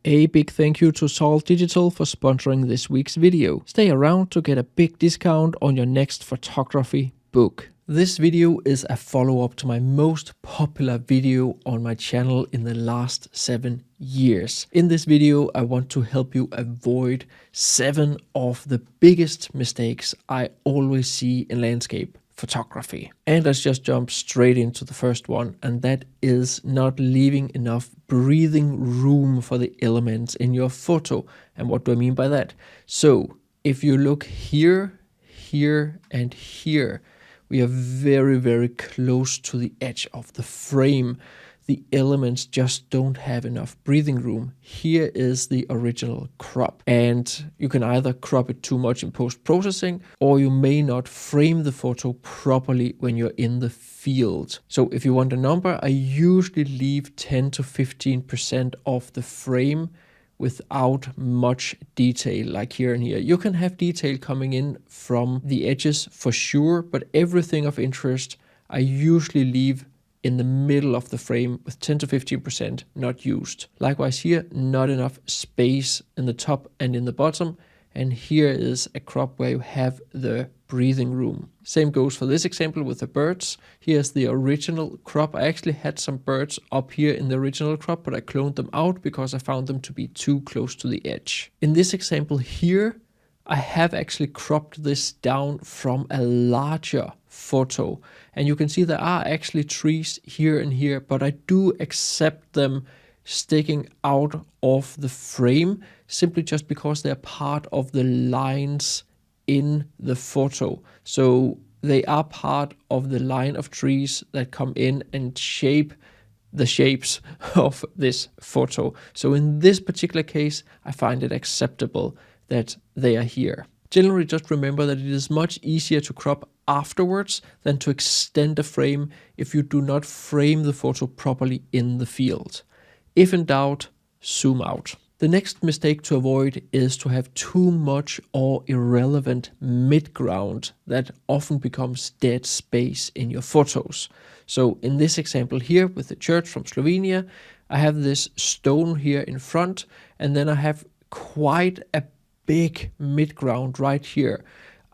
A big thank you to SAAL Digital for sponsoring this week's video. Stay around to get a big discount on your next photography book. This video is a follow-up to my most popular video on my channel in the last 7 years. In this video, I want to help you avoid 7 of the biggest mistakes I always see in landscape photography. And let's just jump straight into the first one, and that is not leaving enough breathing room for the elements in your photo. And what do I mean by that? So if you look here, here, and here, we are very, very close to the edge of the frame. The elements just don't have enough breathing room. Here is the original crop, and you can either crop it too much in post-processing, or you may not frame the photo properly when you're in the field. So if you want a number, I usually leave 10 to 15% of the frame without much detail, like here and here. You can have detail coming in from the edges for sure, but everything of interest I usually leave in the middle of the frame with 10 to 15% not used. Likewise here, not enough space in the top and in the bottom. And here is a crop where you have the breathing room. Same goes for this example with the birds. Here's the original crop. I actually had some birds up here in the original crop, but I cloned them out because I found them to be too close to the edge. In this example here, I have actually cropped this down from a larger photo, and you can see there are actually trees here and here, but I do accept them sticking out of the frame simply just because they're part of the lines in the photo. So they are part of the line of trees that come in and shape the shapes of this photo. So in this particular case, I find it acceptable that they are here. Generally, just remember that it is much easier to crop afterwards than to extend a frame if you do not frame the photo properly in the field. If in doubt, zoom out. The next mistake to avoid is to have too much or irrelevant midground that often becomes dead space in your photos. So in this example here with the church from Slovenia, I have this stone here in front, and then I have quite a big midground right here.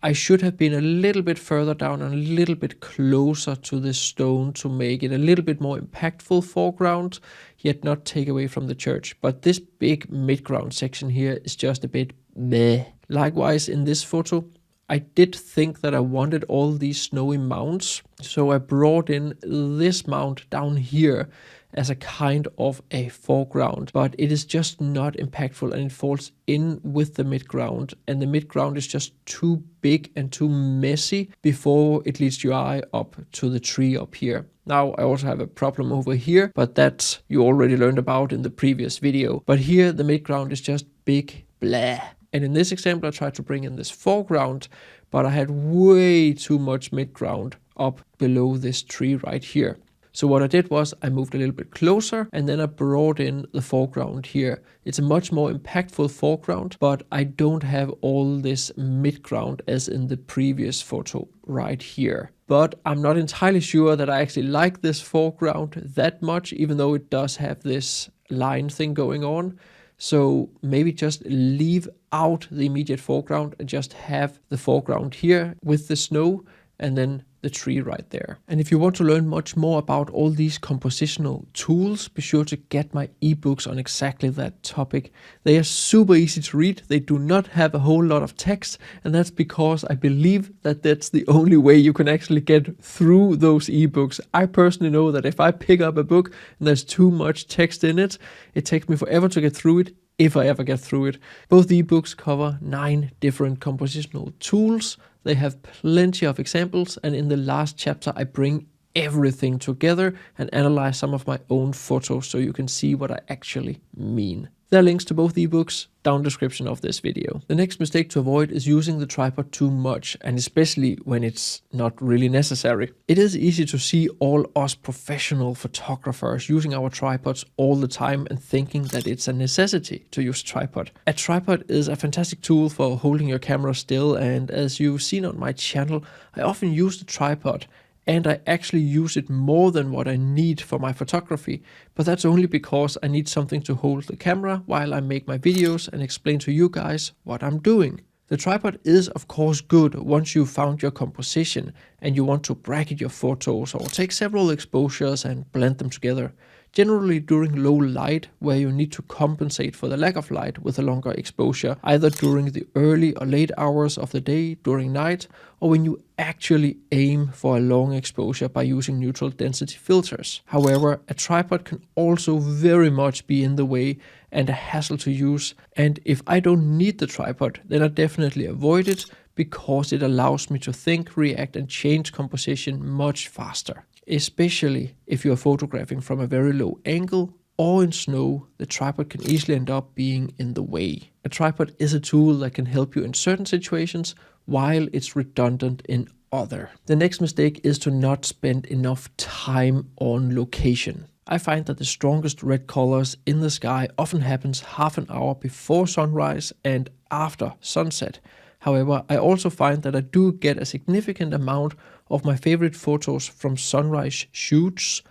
I should have been a little bit further down and a little bit closer to this stone to make it a little bit more impactful foreground, yet not take away from the church. But this big midground section here is just a bit meh. Likewise in this photo, I did think that I wanted all these snowy mounts, so I brought in this mount down here as a kind of a foreground, but it is just not impactful and it falls in with the midground, and the midground is just too big and too messy before it leads your eye up to the tree up here. Now I also have a problem over here, but that you already learned about in the previous video. But here the midground is just big blah. And in this example I tried to bring in this foreground, but I had way too much midground up below this tree right here. So what I did was I moved a little bit closer, and then I brought in the foreground here. It's a much more impactful foreground, but I don't have all this midground as in the previous photo right here. But I'm not entirely sure that I actually like this foreground that much, even though it does have this line thing going on. So maybe just leave out the immediate foreground and just have the foreground here with the snow and then the tree right there. And if you want to learn much more about all these compositional tools, be sure to get my ebooks on exactly that topic. They are super easy to read. They do not have a whole lot of text, and that's because I believe that that's the only way you can actually get through those ebooks. I personally know that if I pick up a book and there's too much text in it, it takes me forever to get through it, if I ever get through it. Both ebooks cover 9 different compositional tools. They have plenty of examples, and in the last chapter I bring everything together and analyze some of my own photos so you can see what I actually mean. There are links to both ebooks down in the description of this video. The next mistake to avoid is using the tripod too much, and especially when it's not really necessary. It is easy to see all us professional photographers using our tripods all the time and thinking that it's a necessity to use a tripod. A tripod is a fantastic tool for holding your camera still, and as you've seen on my channel, I often use the tripod and I actually use it more than what I need for my photography, but that's only because I need something to hold the camera while I make my videos and explain to you guys what I'm doing. The tripod is of course good once you've found your composition and you want to bracket your photos or take several exposures and blend them together. Generally during low light, where you need to compensate for the lack of light with a longer exposure, either during the early or late hours of the day, during night, or when you actually aim for a long exposure by using neutral density filters. However, a tripod can also very much be in the way and a hassle to use, and if I don't need the tripod, then I definitely avoid it, because it allows me to think, react and change composition much faster. Especially if you are photographing from a very low angle or in snow, the tripod can easily end up being in the way. A tripod is a tool that can help you in certain situations while it's redundant in other. The next mistake is to not spend enough time on location. I find that the strongest red colors in the sky often happens half an hour before sunrise and after sunset. However, I also find that I do get a significant amount of my favorite photos from sunrise shoots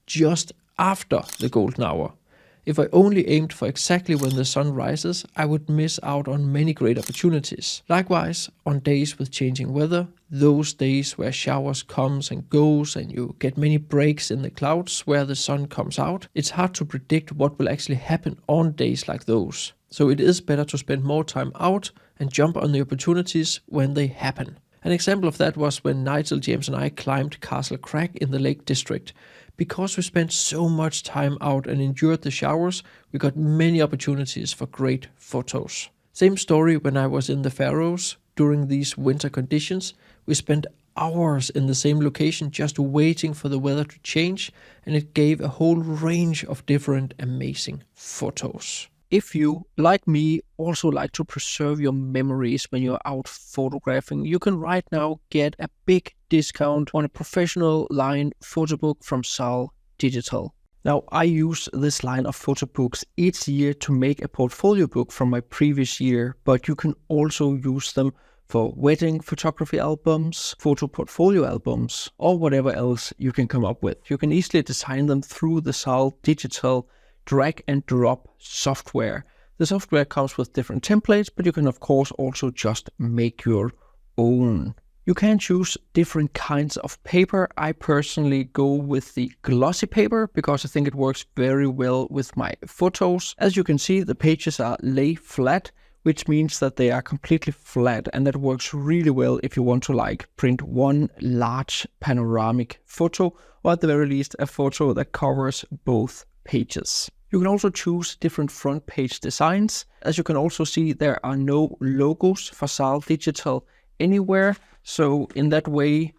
just after the golden hour. If I only aimed for exactly when the sun rises, I would miss out on many great opportunities. Likewise, on days with changing weather, those days where showers comes and goes and you get many breaks in the clouds where the sun comes out, it's hard to predict what will actually happen on days like those. So it is better to spend more time out and jump on the opportunities when they happen. An example of that was when Nigel, James and I climbed Castle Crag in the Lake District. Because we spent so much time out and endured the showers, we got many opportunities for great photos. Same story when I was in the Faroes. During these winter conditions, we spent hours in the same location just waiting for the weather to change, and it gave a whole range of different amazing photos. If you, like me, also like to preserve your memories when you're out photographing, you can right now get a big discount on a professional line photo book from SAAL Digital. Now, I use this line of photo books each year to make a portfolio book from my previous year, but you can also use them for wedding photography albums, photo portfolio albums, or whatever else you can come up with. You can easily design them through the SAAL Digital drag and drop software. The software comes with different templates, but you can of course also just make your own. You can choose different kinds of paper. I personally go with the glossy paper because I think it works very well with my photos. As you can see, the pages are lay flat, which means that they are completely flat, and that works really well if you want to like print one large panoramic photo, or at the very least a photo that covers both pages. You can also choose different front page designs. As you can also see, there are no logos for SAAL Digital anywhere. So in that way,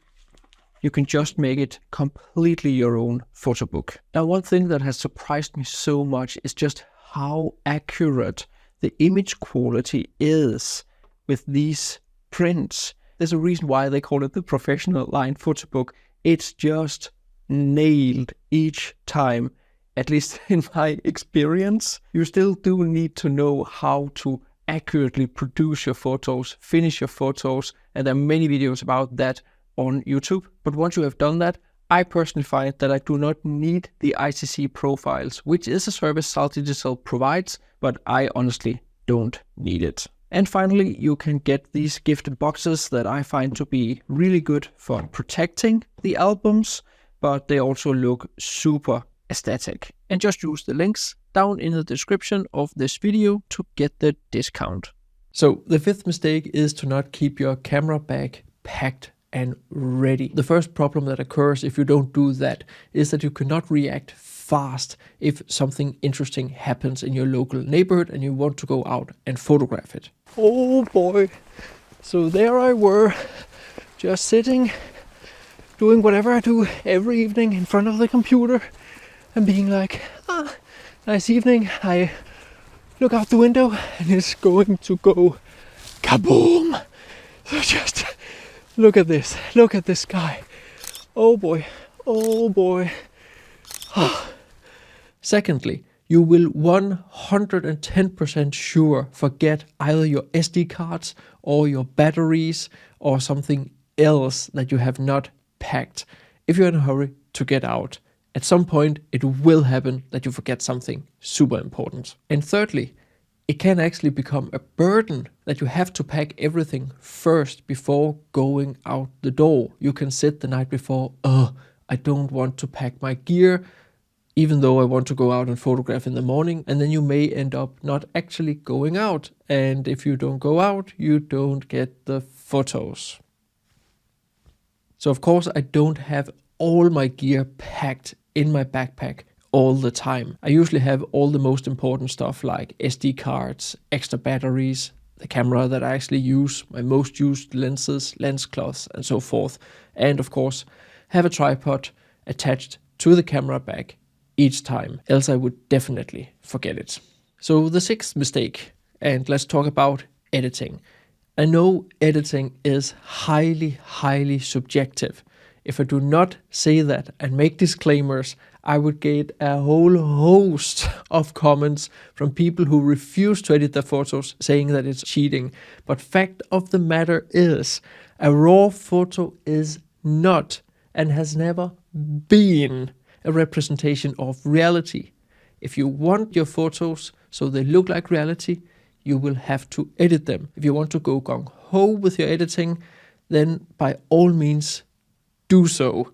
you can just make it completely your own photo book. Now, one thing that has surprised me so much is just how accurate the image quality is with these prints. There's a reason why they call it the professional line photo book. It's just nailed each time. At least in my experience. You still do need to know how to accurately produce your photos, finish your photos, and there are many videos about that on YouTube. But once you have done that, I personally find that I do not need the ICC profiles, which is a service SAAL Digital provides, but I honestly don't need it. And finally, you can get these gift boxes that I find to be really good for protecting the albums, but they also look super aesthetic. And just use the links down in the description of this video to get the discount. So the fifth mistake is to not keep your camera bag packed and ready. The first problem that occurs if you don't do that is that you cannot react fast if something interesting happens in your local neighborhood and you want to go out and photograph it. Oh boy. So there I were, just sitting, doing whatever I do every evening in front of the computer, and being like, nice evening. I look out the window and it's going to go kaboom. So just look at this sky. Oh boy, oh boy. Secondly, you will 110% sure forget either your SD cards or your batteries or something else that you have not packed. if you're in a hurry to get out. At some point, it will happen that you forget something super important. And thirdly, it can actually become a burden that you have to pack everything first before going out the door. You can sit the night before, I don't want to pack my gear, even though I want to go out and photograph in the morning, and then you may end up not actually going out. And if you don't go out, you don't get the photos. So of course, I don't have all my gear packed in my backpack all the time. I usually have all the most important stuff like SD cards, extra batteries, the camera that I actually use, my most used lenses, lens cloths, and so forth. And of course, have a tripod attached to the camera bag each time, else I would definitely forget it. So the sixth mistake, and let's talk about editing. I know editing is highly subjective. If I do not say that and make disclaimers, I would get a whole host of comments from people who refuse to edit their photos saying that it's cheating. But fact of the matter is, a raw photo is not and has never been a representation of reality. If you want your photos so they look like reality, you will have to edit them. If you want to go gung-ho with your editing, then by all means do so.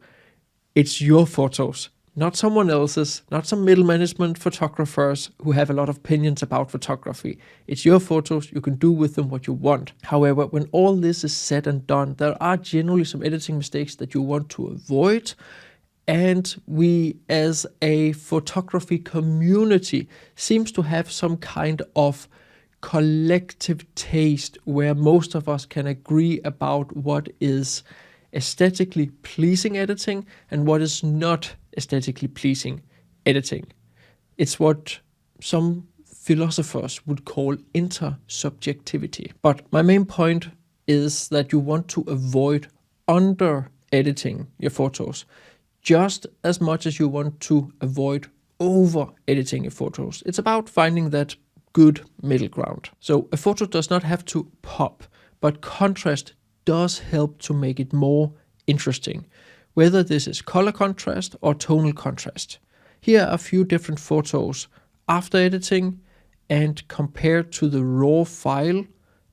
It's your photos, not someone else's, not some middle management photographers who have a lot of opinions about photography. It's your photos, you can do with them what you want. However, when all this is said and done, there are generally some editing mistakes that you want to avoid. And we as a photography community seems to have some kind of collective taste where most of us can agree about what is aesthetically pleasing editing and what is not aesthetically pleasing editing. It's what some philosophers would call intersubjectivity. But my main point is that you want to avoid under editing your photos just as much as you want to avoid over editing your photos. It's about finding that good middle ground. So a photo does not have to pop, but contrast does help to make it more interesting, whether this is color contrast or tonal contrast. Here are a few different photos after editing, and compared to the raw file,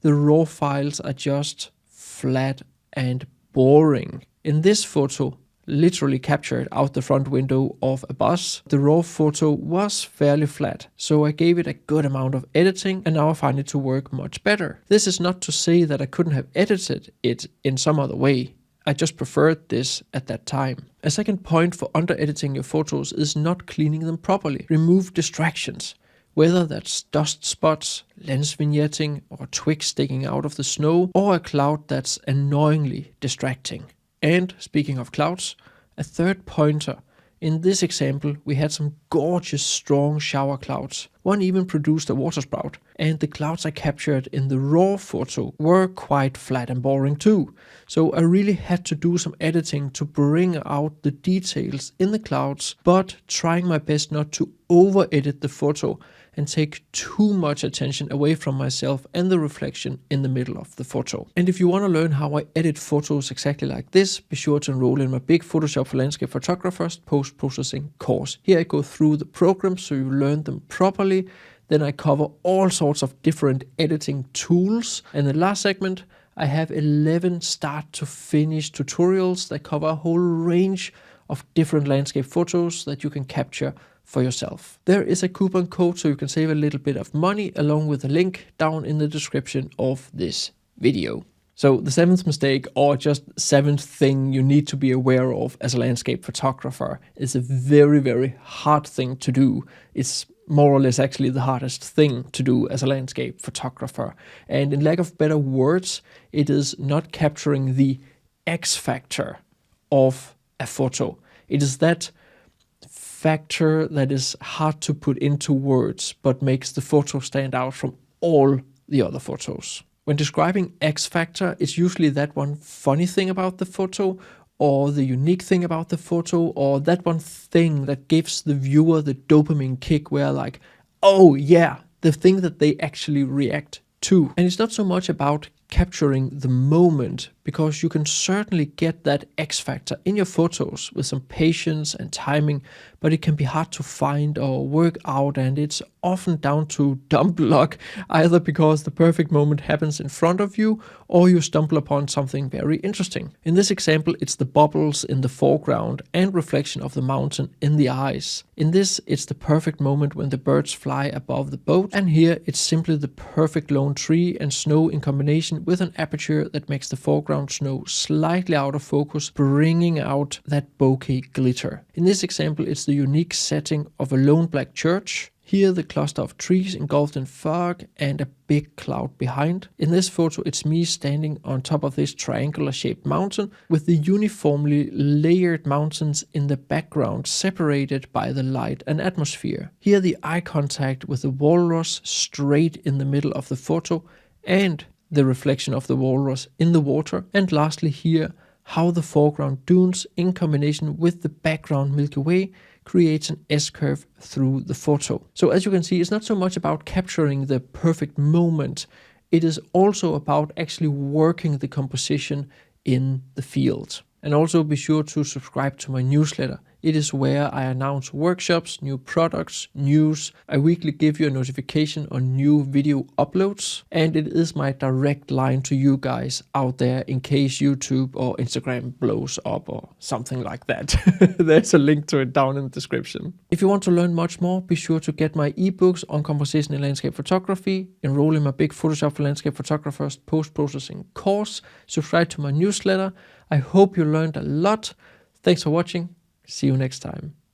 the raw files are just flat and boring. In this photo, literally captured out the front window of a bus, the raw photo was fairly flat, so I gave it a good amount of editing and now I find it to work much better. This is not to say that I couldn't have edited it in some other way. I just preferred this at that time. A second point for under-editing your photos is not cleaning them properly. Remove distractions, whether that's dust spots, lens vignetting, or twigs sticking out of the snow, or a cloud that's annoyingly distracting. And speaking of clouds, a third pointer. In this example, we had some gorgeous strong shower clouds. One even produced a water spout, and the clouds I captured in the raw photo were quite flat and boring too. So I really had to do some editing to bring out the details in the clouds, but trying my best not to over-edit the photo and take too much attention away from myself and the reflection in the middle of the photo. And if you want to learn how I edit photos exactly like this, be sure to enroll in my big Photoshop for landscape photographers post-processing course. Here I go through the programs so you learn them properly. Then I cover all sorts of different editing tools. And in the last segment, I have 11 start to finish tutorials that cover a whole range of different landscape photos that you can capture for yourself. There is a coupon code so you can save a little bit of money along with a link down in the description of this video. So the seventh mistake, or just seventh thing you need to be aware of as a landscape photographer, is a very hard thing to do. It's more or less actually the hardest thing to do as a landscape photographer. And in lack of better words, it is not capturing the X factor of a photo. It is that factor that is hard to put into words, but makes the photo stand out from all the other photos. When describing X factor, it's usually that one funny thing about the photo, or the unique thing about the photo, or that one thing that gives the viewer the dopamine kick where like, oh yeah, the thing that they actually react to. And it's not so much about capturing the moment because you can certainly get that X factor in your photos with some patience and timing, but it can be hard to find or work out, and it's often down to dumb luck, either because the perfect moment happens in front of you or you stumble upon something very interesting. In this example, it's the bubbles in the foreground and reflection of the mountain in the eyes. In this, it's the perfect moment when the birds fly above the boat, and here it's simply the perfect lone tree and snow in combination with an aperture that makes the foreground snow slightly out of focus, bringing out that bokeh glitter. In this example, it's the unique setting of a lone black church. Here the cluster of trees engulfed in fog and a big cloud behind. In this photo it's me standing on top of this triangular shaped mountain with the uniformly layered mountains in the background separated by the light and atmosphere. Here the eye contact with the walrus straight in the middle of the photo and the reflection of the walrus in the water. And lastly here, how the foreground dunes in combination with the background Milky Way creates an S-curve through the photo. So as you can see, it's not so much about capturing the perfect moment. It is also about actually working the composition in the field. And also be sure to subscribe to my newsletter. It is where I announce workshops, new products, news. I weekly give you a notification on new video uploads. And it is my direct line to you guys out there in case YouTube or Instagram blows up or something like that. There's a link to it down in the description. If you want to learn much more, be sure to get my ebooks on composition in landscape photography, enroll in my big Photoshop for landscape photographers post-processing course, subscribe to my newsletter. I hope you learned a lot. Thanks for watching. See you next time.